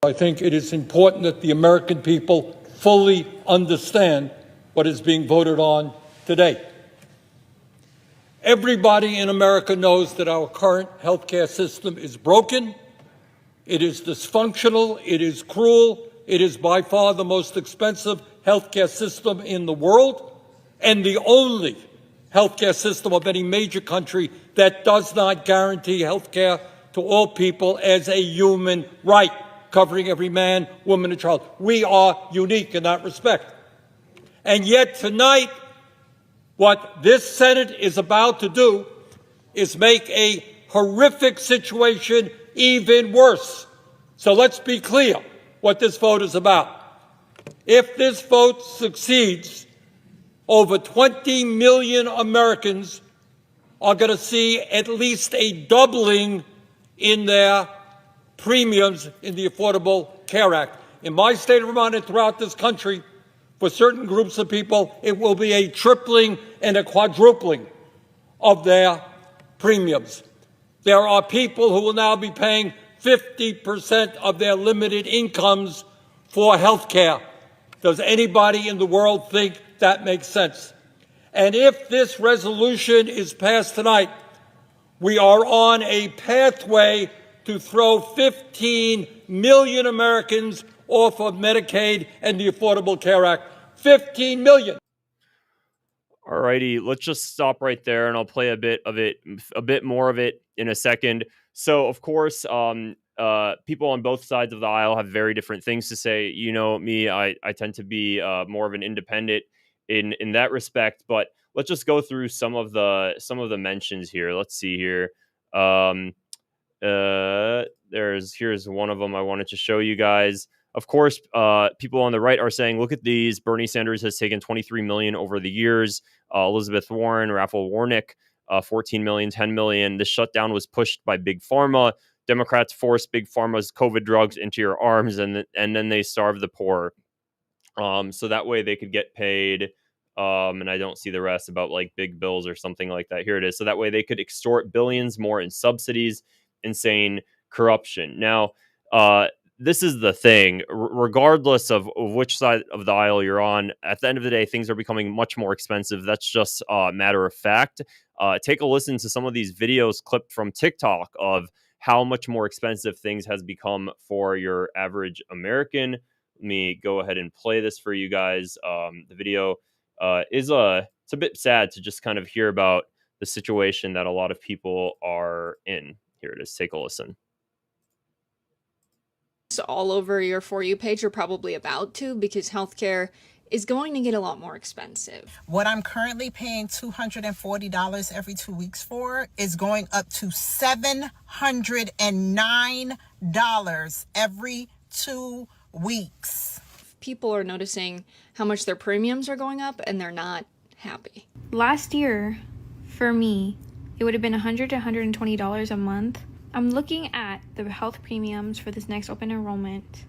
I think it is important that the American people fully understand what is being voted on today. Everybody in America knows that our current healthcare system is broken, it is dysfunctional, it is cruel, it is by far the most expensive healthcare system in the world, and the only healthcare system of any major country that does not guarantee healthcare to all people as a human right, covering every man, woman, and child. We are unique in that respect. And yet tonight, what this Senate is about to do is make a horrific situation even worse. So let's be clear what this vote is about. If this vote succeeds, over 20 million Americans are going to see at least a doubling in their premiums in the Affordable Care Act. In my state of Vermont and throughout this country, for certain groups of people, it will be a tripling and a quadrupling of their premiums. There are people who will now be paying 50% of their limited incomes for health care. Does anybody in the world think that makes sense? And if this resolution is passed tonight, we are on a pathway to throw 15 million Americans off of Medicaid and the Affordable Care Act. 15 million. All righty, let's just stop right there, and I'll play a bit more of it in a second. So, of course, people on both sides of the aisle have very different things to say. You know me, I tend to be more of an independent in that respect. But let's just go through some of the mentions here. Let's see here. Here's one of them I wanted to show you guys. Of course, people on the right are saying, look at these. Bernie Sanders has taken 23 million over the years. Elizabeth Warren, Raphael Warnock, 14 million, 10 million. The shutdown was pushed by Big Pharma. Democrats forced Big Pharma's COVID drugs into your arms, and then they starved the poor. So that way they could get paid. And I don't see the rest about like big bills or something like that. Here it is. So that way they could extort billions more in subsidies, insane corruption. Now, this is the thing, regardless of which side of the aisle you're on, at the end of the day, things are becoming much more expensive. That's just a matter of fact. Take a listen to some of these videos clipped from TikTok of how much more expensive things has become for your average American. Let me go ahead and play this for you guys. The video it's a bit sad to just kind of hear about the situation that a lot of people are in. Here it is. Take a listen. All over your For You page, you're probably about to, because healthcare is going to get a lot more expensive. What I'm currently paying $240 every 2 weeks for is going up to $709 every 2 weeks. People are noticing how much their premiums are going up, and they're not happy. Last year, for me, it would have been $100 to $120 a month. I'm looking at the health premiums for this next open enrollment.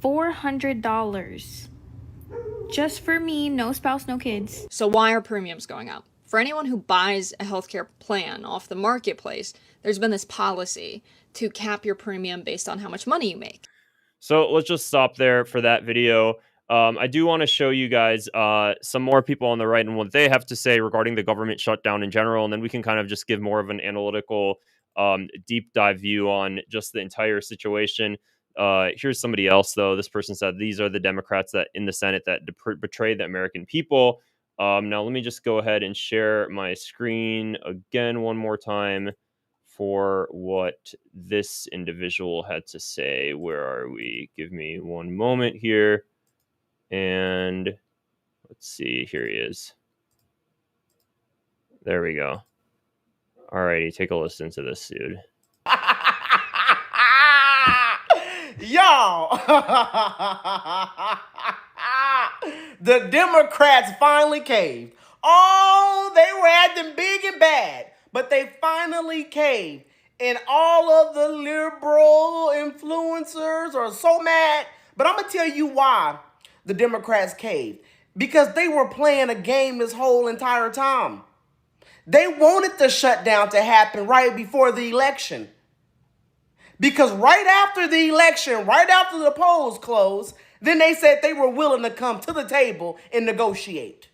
$400. Just for me, no spouse, no kids. So why are premiums going up? For anyone who buys a healthcare plan off the marketplace, there's been this policy to cap your premium based on how much money you make. So let's just stop there for that video. I do want to show you guys some more people on the right and what they have to say regarding the government shutdown in general, and then we can kind of just give more of an analytical deep dive view on just the entire situation. Here's somebody else, though. This person said these are the Democrats that in the Senate that betrayed the American people. Now, let me just go ahead and share my screen again one more time for what this individual had to say. Where are we? Give me one moment here. And let's see. Here he is. There we go. Alrighty, take a listen to this, dude. Y'all, the Democrats finally caved. Oh, they were acting big and bad, but they finally caved. And all of the liberal influencers are so mad. But I'm going to tell you why the Democrats caved. Because they were playing a game this whole entire time. They wanted the shutdown to happen right before the election. Because right after the election, right after the polls closed, then they said they were willing to come to the table and negotiate.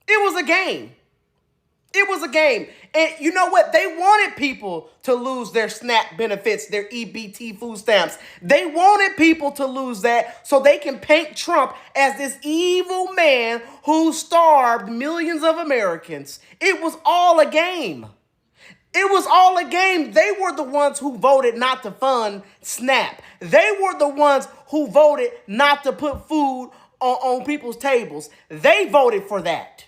It was a game. It was a game. And you know what? They wanted people to lose their SNAP benefits, their EBT food stamps. They wanted people to lose that so they can paint Trump as this evil man who starved millions of Americans. It was all a game. It was all a game. They were the ones who voted not to fund SNAP. They were the ones who voted not to put food on people's tables. They voted for that.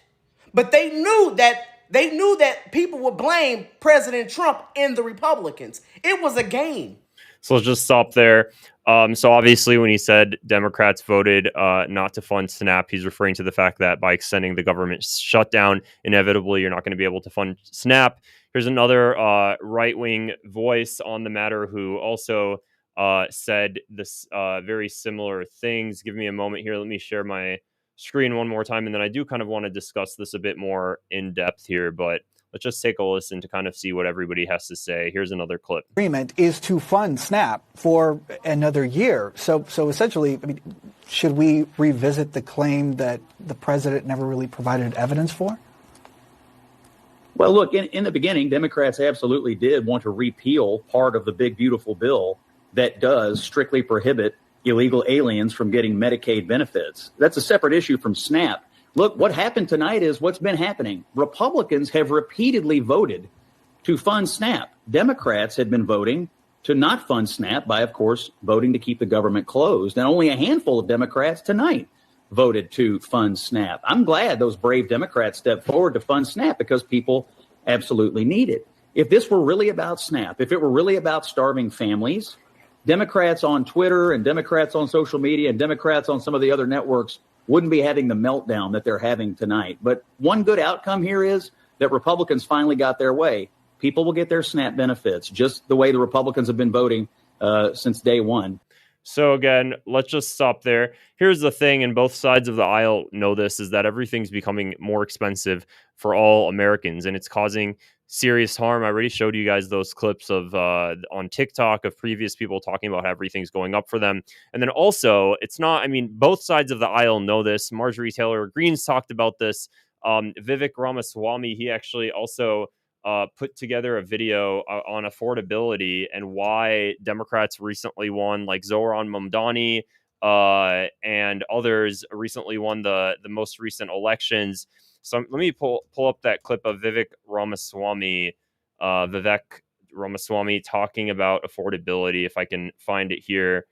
But they knew that people would blame President Trump and the Republicans. It was a game. So let's just stop there. So obviously when he said Democrats voted not to fund SNAP, he's referring to the fact that by extending the government shutdown, inevitably you're not going to be able to fund SNAP. Here's another right-wing voice on the matter who also said this very similar things. Give me a moment here. Let me share my screen one more time, and then I do kind of want to discuss this a bit more in depth here, but let's just take a listen to kind of see what everybody has to say. Here's another clip. Agreement is to fund SNAP for another year. So essentially, I mean, should we revisit the claim that the president never really provided evidence for? Well, look, in the beginning, Democrats absolutely did want to repeal part of the big, beautiful bill that does strictly prohibit illegal aliens from getting Medicaid benefits. That's a separate issue from SNAP. Look, what happened tonight is what's been happening. Republicans have repeatedly voted to fund SNAP. Democrats had been voting to not fund SNAP by, of course, voting to keep the government closed. And only a handful of Democrats tonight voted to fund SNAP. I'm glad those brave Democrats stepped forward to fund SNAP because people absolutely need it. If this were really about SNAP, if it were really about starving families, Democrats on Twitter and Democrats on social media and Democrats on some of the other networks wouldn't be having the meltdown that they're having tonight. But one good outcome here is that Republicans finally got their way. People will get their SNAP benefits, just the way the Republicans have been voting since day one. So again, let's just stop there. Here's the thing, and both sides of the aisle know this, is that everything's becoming more expensive for all Americans, and it's causing serious harm. I already showed you guys those clips of on TikTok of previous people talking about how everything's going up for them. And then also, it's not, I mean, both sides of the aisle know this. Marjorie Taylor Greene's talked about this. Vivek Ramaswamy, he actually also put together a video on affordability and why Democrats recently won, like Zohran Mamdani and others recently won the most recent elections. So let me pull up that clip of Vivek Ramaswamy talking about affordability, if I can find it here.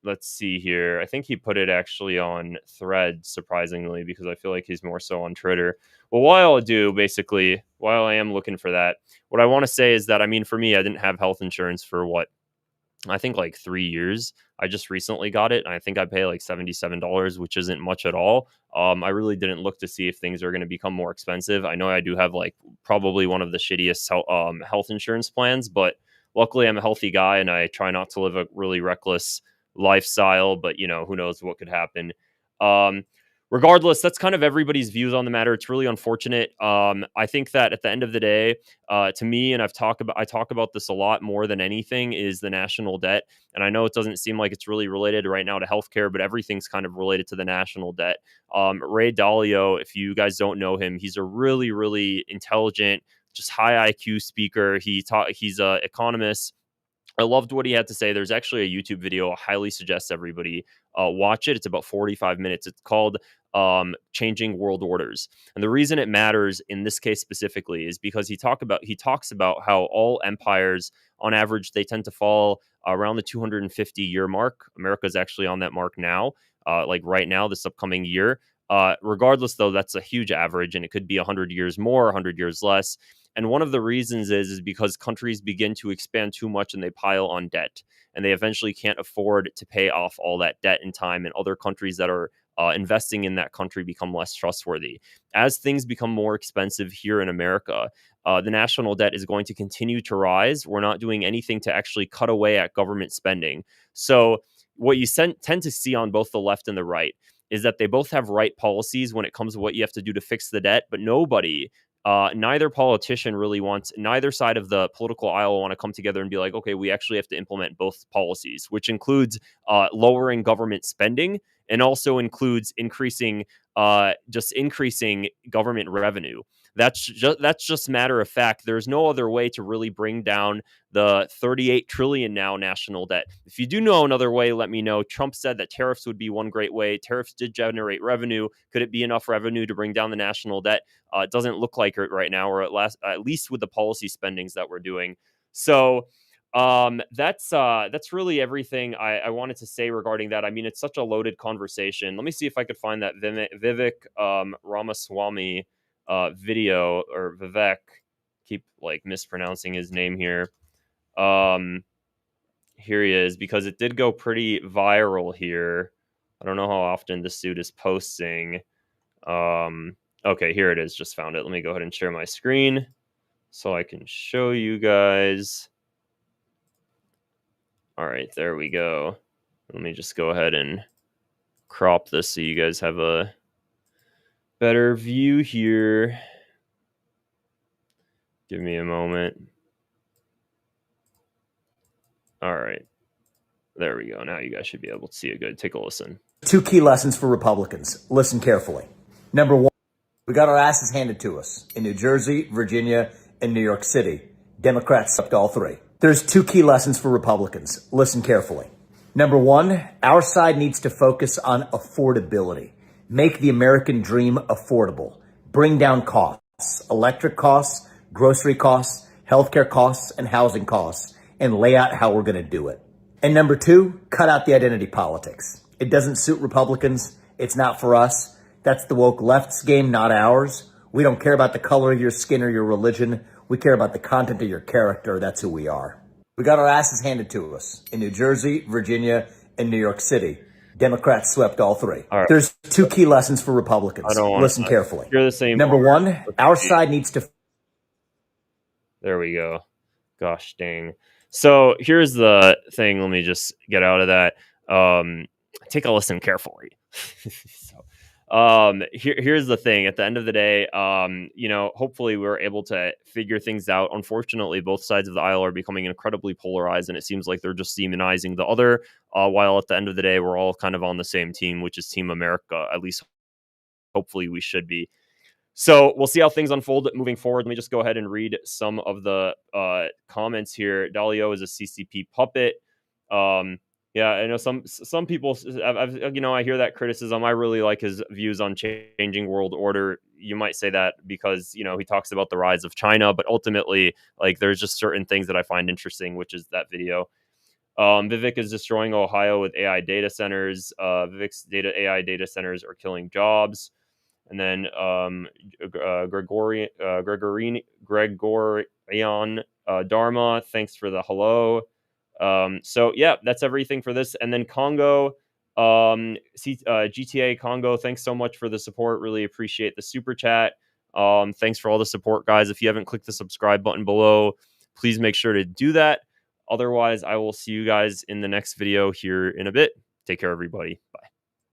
Let's see here. I think he put it actually on Threads, surprisingly, because I feel like he's more so on Twitter. Well, while I am looking for that, what I want to say is that, I mean, for me, I didn't have health insurance for I think like 3 years. I just recently got it, and I think I pay like $77, which isn't much at all. I really didn't look to see if things are going to become more expensive. I know I do have like probably one of the shittiest health insurance plans, but luckily I'm a healthy guy and I try not to live a really reckless lifestyle, but you know, who knows what could happen. Regardless, that's kind of everybody's views on the matter. It's really unfortunate. I think that at the end of the day, to me, and I talk about this a lot more than anything, is the national debt. And I know it doesn't seem like it's really related right now to healthcare, but everything's kind of related to the national debt. Ray Dalio, if you guys don't know him, he's a really, really intelligent, just high IQ speaker. He's an economist. I loved what he had to say. There's actually a YouTube video I highly suggest everybody watch it. It's about 45 minutes. It's called Changing World Orders. And the reason it matters in this case specifically is because he talks about how all empires, on average, they tend to fall around the 250-year mark. America's actually on that mark now, like right now, this upcoming year. Regardless, though, that's a huge average, and it could be 100 years more, 100 years less. And one of the reasons is because countries begin to expand too much and they pile on debt, and they eventually can't afford to pay off all that debt in time. And other countries that are investing in that country become less trustworthy. As things become more expensive here in America, the national debt is going to continue to rise. We're not doing anything to actually cut away at government spending. So what you tend to see on both the left and the right is that they both have right policies when it comes to what you have to do to fix the debt, but nobody neither politician really wants, neither side of the political aisle want to come together and be like, okay, we actually have to implement both policies, which includes lowering government spending and also includes increasing government revenue. That's just matter of fact. There's no other way to really bring down the 38 trillion now national debt. If you do know another way, let me know. Trump said that tariffs would be one great way. Tariffs did generate revenue. Could it be enough revenue to bring down the national debt? It doesn't look like it right now, or at least with the policy spendings that we're doing. So that's really everything I wanted to say regarding that. I mean, it's such a loaded conversation. Let me see if I could find that Vivek Ramaswamy video, or Vivek. Keep like mispronouncing his name here. Here he is, because it did go pretty viral here. I don't know how often this dude is posting. Okay, here it is. Just found it. Let me go ahead and share my screen so I can show you guys. All right, there we go. Let me just go ahead and crop this so you guys have a better view here. Give me a moment. All right. There we go. Now you guys should be able to see it good. Take a listen. 2 key lessons for Republicans. Listen carefully. Number 1, we got our asses handed to us in New Jersey, Virginia, and New York City. Democrats swept all 3. There's 2 key lessons for Republicans. Listen carefully. Number 1, our side needs to focus on affordability. Make the American dream affordable. Bring down costs, electric costs, grocery costs, healthcare costs, and housing costs, and lay out how we're going to do it. And number 2, cut out the identity politics. It doesn't suit Republicans. It's not for us. That's the woke left's game, not ours. We don't care about the color of your skin or your religion. We care about the content of your character. That's who we are. We got our asses handed to us in New Jersey, Virginia, and New York City. Democrats swept all 3. All right. There's 2 key lessons for Republicans. I don't want Listen carefully. You're the same. Number 1, our side needs to... There we go. Gosh dang. So here's the thing. Let me just get out of that. Take a listen carefully. Here's the thing. At the end of the day, hopefully we're able to figure things out. Unfortunately, both sides of the aisle are becoming incredibly polarized, and it seems like they're just demonizing the other, while at the end of the day, we're all kind of on the same team, which is Team America. At least hopefully we should be. So we'll see how things unfold moving forward. Let me just go ahead and read some of the comments here. Dalio is a CCP puppet. Yeah, I know some people, I hear that criticism. I really like his views on changing world order. You might say that because, he talks about the rise of China, but ultimately, like, there's just certain things that I find interesting, which is that video. Vivek is destroying Ohio with AI data centers. Vivek's AI data centers are killing jobs. And then Gregorian Dharma, thanks for the hello. So yeah, that's everything for this. And then Congo, GTA Congo, thanks so much for the support. Really appreciate the super chat. Thanks for all the support, guys. If you haven't clicked the subscribe button below, please make sure to do that. Otherwise, I will see you guys in the next video here in a bit. Take care, everybody. Bye.